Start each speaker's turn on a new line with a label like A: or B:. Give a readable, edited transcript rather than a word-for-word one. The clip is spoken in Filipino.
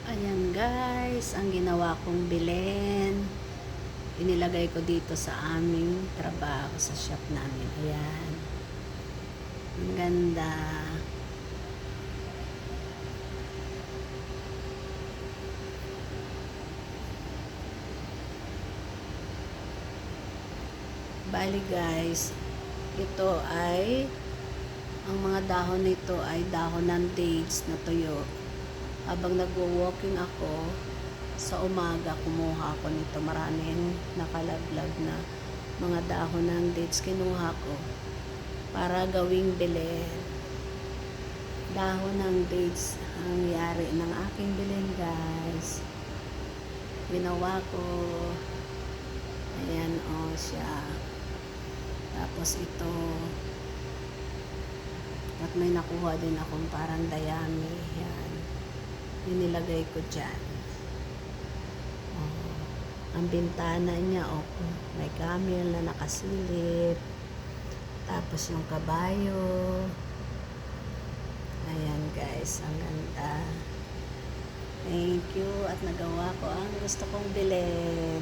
A: Ayan guys, ang ginawa kong bilhin, inilagay ko dito sa aming trabaho sa shop namin. Ayan. Ang ganda. Bali guys, ito ay ang mga dahon nito ay dahon ng dates na tuyo. Habang nagwo-walking ako, sa umaga kumuha ako nito. Maraming nakalaglag na mga dahon ng dates kinuha ko para gawing bilhin. Dahon ng dates ang yari ng aking bilhin guys. Ginawa ko. Ayan o siya. Tapos ito. At may nakuha din akong parang dayami. Yan. Inilagay ko dyan. Oh, ang bintana niya, may camel na nakasilip. Tapos yung kabayo. Ayan guys, ang ganda. Thank you at nagawa ko ang gusto kong bilhin.